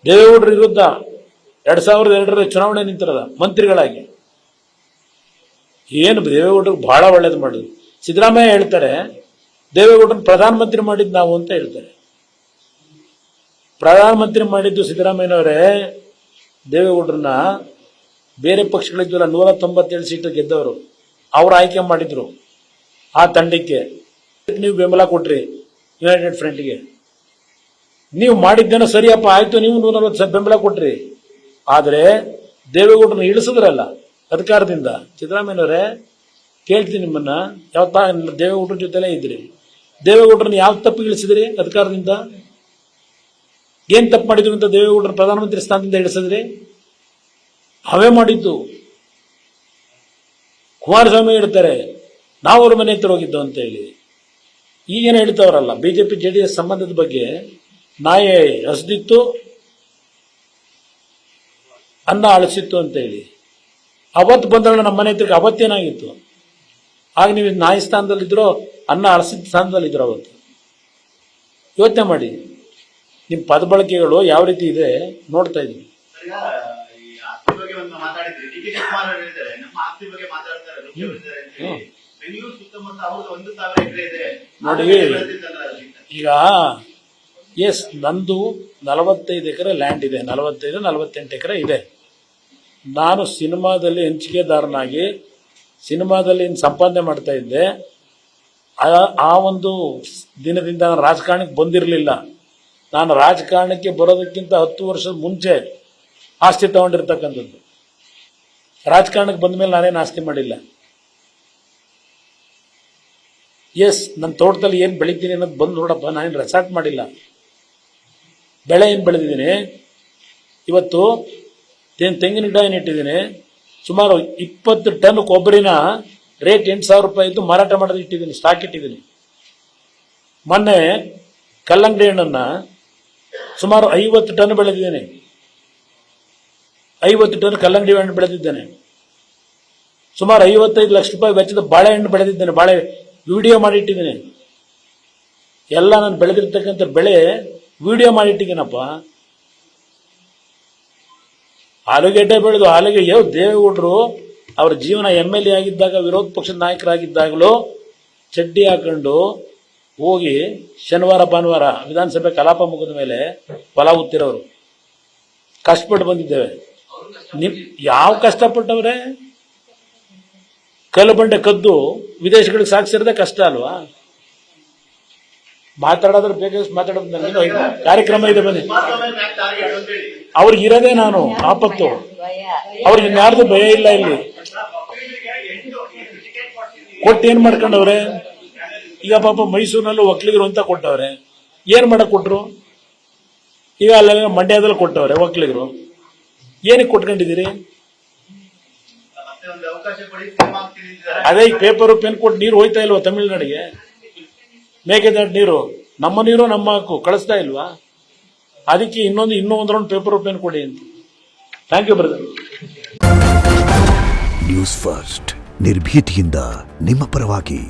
ದೇವೇಗೌಡರ ವಿರುದ್ಧ 2002 ಚುನಾವಣೆ ನಿಂತಿರೋದ ಮಂತ್ರಿಗಳಾಗಿ. ಏನು ದೇವೇಗೌಡರಿಗೆ ಬಹಳ ಒಳ್ಳೇದು ಮಾಡಿದ್ರು. ಸಿದ್ದರಾಮಯ್ಯ ಹೇಳ್ತಾರೆ ದೇವೇಗೌಡರನ್ನ ಪ್ರಧಾನಮಂತ್ರಿ ಮಾಡಿದ್ದು ನಾವು ಅಂತ ಹೇಳ್ತಾರೆ. ಪ್ರಧಾನಮಂತ್ರಿ ಮಾಡಿದ್ದು ಸಿದ್ದರಾಮಯ್ಯನವರೇ. ದೇವೇಗೌಡರನ್ನ ಬೇರೆ ಪಕ್ಷಗಳಿದ್ವಲ್ಲ 197 ಸೀಟು ಗೆದ್ದವರು, ಅವ್ರು ಆಯ್ಕೆ ಮಾಡಿದ್ರು. ಆ ತಂಡಕ್ಕೆ ನೀವು ಬೆಂಬಲ ಕೊಟ್ರಿ, ಯುನೈಟೆಡ್ ಫ್ರಂಟ್ಗೆ. ನೀವು ಮಾಡಿದ್ದೇನೋ ಸರಿಯಪ್ಪ, ಆಯ್ತು, ನೀವು 140 ಬೆಂಬಲ ಕೊಟ್ರಿ. ಆದರೆ ದೇವೇಗೌಡರನ್ನ ಇಳಿಸಿದ್ರಲ್ಲ ಅಧಿಕಾರದಿಂದ. ಸಿದ್ದರಾಮಯ್ಯನವರೇ ಕೇಳ್ತೀನಿ ನಿಮ್ಮನ್ನ, ಯಾವತ್ತ ದೇವೇಗೌಡರ ಜೊತೆಲೇ ಇದ್ರಿ, ದೇವೇಗೌಡರನ್ನ ಯಾವ ತಪ್ಪು ಇಳಿಸಿದ್ರಿ ಅಧಿಕಾರದಿಂದ? ಏನ್ ತಪ್ಪು ಮಾಡಿದ್ರು ಅಂತ ದೇವೇಗೌಡರ ಪ್ರಧಾನಮಂತ್ರಿ ಸ್ಥಾನದಿಂದ ಇಳಿಸಿದ್ರಿ? ಅವೇ ಮಾಡಿದ್ದು. ಕುಮಾರಸ್ವಾಮಿ ಹೇಳ್ತಾರೆ ನಾವು ಅವ್ರ ಮನೆ ಹತ್ರ ಹೋಗಿದ್ದು ಅಂತ ಹೇಳಿ. ಈಗೇನು ಹೇಳ್ತಾವ್ರಲ್ಲ ಬಿಜೆಪಿ JDS ಸಂಬಂಧದ ಬಗ್ಗೆ, ನಾಯಿ ಹಸ್ದಿತ್ತು ಅನ್ನ ಅಳಿಸಿತ್ತು ಅಂತ ಹೇಳಿ. ಅವತ್ತು ಬಂದವಳು ನಮ್ಮ ಮನೆ ಹತ್ರಕ್ಕೆ. ಅವತ್ತೇನಾಗಿತ್ತು? ಆಗ ನೀವು ನಾಯಿ ಸ್ಥಾನದಲ್ಲಿದ್ರೋ ಅನ್ನ ಅಳಿಸಿದ ಸ್ಥಾನದಲ್ಲಿದ್ರು ಅವತ್ತು. ಯೋಚನೆ ಮಾಡಿ, ನಿಮ್ಮ ಪದ ಬಳಕೆಗಳು ಯಾವ ರೀತಿ ಇದೆ ನೋಡ್ತಾ ಇದ್ದೀವಿ. ನೋಡಿ ಈಗ ಎಸ್, ನಂದು 45 ಎಕರೆ ಲ್ಯಾಂಡ್ ಇದೆ, 45-48 ಎಕರೆ ಇದೆ. ನಾನು ಸಿನಿಮಾದಲ್ಲಿ ಹಂಚಿಕೆದಾರನಾಗಿ ಸಿನಿಮಾದಲ್ಲಿ ಸಂಪಾದನೆ ಮಾಡ್ತಾ ಇದ್ದೆ. ಆ ಒಂದು ದಿನದಿಂದ ನಾನು ರಾಜಕಾರಣಕ್ಕೆ ಬಂದಿರಲಿಲ್ಲ. ನಾನು ರಾಜಕಾರಣಕ್ಕೆ ಬರೋದಕ್ಕಿಂತ 10 ವರ್ಷದ ಮುಂಚೆ ಆಸ್ತಿ ತಗೊಂಡಿರ್ತಕ್ಕಂಥದ್ದು. ರಾಜಕಾರಣಕ್ಕೆ ಬಂದ ಮೇಲೆ ನಾನೇನು ಆಸ್ತಿ ಮಾಡಿಲ್ಲ. ಎಸ್, ನನ್ನ ತೋಟದಲ್ಲಿ ಏನು ಬೆಳಿತೀನಿ ಅನ್ನೋದು ಬಂದು ನೋಡಪ್ಪ. ನಾನೇನು ರೆಸಾರ್ಟ್ ಮಾಡಿಲ್ಲ. ಬೆಳೆ ಏನು ಬೆಳೆದಿದ್ದೀನಿ ಇವತ್ತು. ತೆಂಗಿನ ಗಿಡ ಏನು ಇಟ್ಟಿದ್ದೀನಿ. ಸುಮಾರು 20 ಟನ್ ಕೊಬ್ಬರಿನ ರೇಟ್ 8,000 ರೂಪಾಯಿ ಇದ್ದು ಮಾರಾಟ ಮಾಡೋದು ಇಟ್ಟಿದ್ದೀನಿ, ಸ್ಟಾಕ್ ಇಟ್ಟಿದ್ದೀನಿ. ಮೊನ್ನೆ ಕಲ್ಲಂಗಡಿ ಹಣ್ಣನ್ನು ಸುಮಾರು 50 ಟನ್ ಬೆಳೆದಿದ್ದೇನೆ. 50 ಟನ್ ಕಲ್ಲಂಗಡಿ ಹಣ್ಣು ಬೆಳೆದಿದ್ದೇನೆ. ಸುಮಾರು 55 ಲಕ್ಷ ರೂಪಾಯಿ ವೆಚ್ಚದ ಬಾಳೆಹಣ್ಣು ಬೆಳೆದಿದ್ದೇನೆ. ಬಾಳೆ ವಿಡಿಯೋ ಮಾಡಿಟ್ಟಿದ್ದೀನಿ. ಎಲ್ಲ ನಾನು ಬೆಳೆದಿರ್ತಕ್ಕಂಥ ಬೆಳೆ ವಿಡಿಯೋ ಮಾಡಿಟ್ಟಿದ್ದೀನಪ್ಪ. ಆಲೂಗೆಡ್ಡೆ ಬೆಳೆದು ದೇವೇಗೌಡರು ಅವರ ಜೀವನ MLA ಆಗಿದ್ದಾಗ, ವಿರೋಧ ಪಕ್ಷದ ನಾಯಕರಾಗಿದ್ದಾಗಲೂ ಚಡ್ಡಿ ಹಾಕೊಂಡು ಹೋಗಿ ಶನಿವಾರ ಭಾನುವಾರ ವಿಧಾನಸಭೆ ಕಲಾಪ ಮುಗಿದ ಮೇಲೆ ಹೊಲ ಉತ್ತಿರೋರು. ಕಷ್ಟಪಟ್ಟು ಬಂದಿದ್ದೇವೆ. ಯಾವ ಕಷ್ಟಪಟ್ಟವ್ರೆ? ಕಲ್ಲು ಬಂಡೆ ಕದ್ದು ವಿದೇಶಗಳಿಗೆ ಸಾಗಿಸಿರೋದೇ ಕಷ್ಟ ಅಲ್ವಾ? ಮಾತಾಡೋದ್ರ ಬೇಕಾದಷ್ಟು ಮಾತಾಡೋದು. ನನಗೇನು ಕಾರ್ಯಕ್ರಮ ಇದೆ, ಬನ್ನಿ. ಅವ್ರಿಗೆ ಇರೋದೇ ನಾನು ಆಪತ್ತು. ಅವ್ರಿಗೆ ಇನ್ಯಾರ್ದು ಭಯ ಇಲ್ಲ. ಇಲ್ಲಿ ಕೊಟ್ಟು ಏನ್ ಮಾಡ್ಕೊಂಡವ್ರೆ? ಈಗ ಪಾಪ ಮೈಸೂರಿನಲ್ಲೂ ಒಕ್ಕಲಿಗರು ಅಂತ ಕೊಟ್ಟವ್ರೆ. ಏನ್ ಮಾಡಕ್ ಕೊಟ್ರು? ಈಗ ಅಲ್ಲ ಮಂಡ್ಯದಲ್ಲಿ ಕೊಟ್ಟವ್ರೆ ಒಕ್ಕಲಿಗರು. ಏನಕ್ಕೆ ಕೊಟ್ಕೊಂಡಿದ್ದೀರಿ? ಅದೇ ಈಗ ಪೇಪರ್ ಪೆನ್ ಕೊಟ್ಟು ನೀರು ಹೋಯ್ತಾ ಇಲ್ವಾ ತಮಿಳ್ನಾಡಿಗೆ? ಮೇಕೆದಾಟು ನೀರು, ನಮ್ಮ ನೀರು ನಮ್ಮ ಹಕ್ಕು, ಕಳಿಸ್ತಾ ಇಲ್ವಾ? ಅದಕ್ಕೆ ಇನ್ನೂ ಒಂದು ರೌಂಡ್ ಪೇಪರ್ ಪೆನ್ ಕೊಡಿ ಅಂತ. Thank you brother. News first, ನಿರ್ಭೀತಿಯಿಂದ ನಿಮ್ಮ ಪರವಾಗಿ.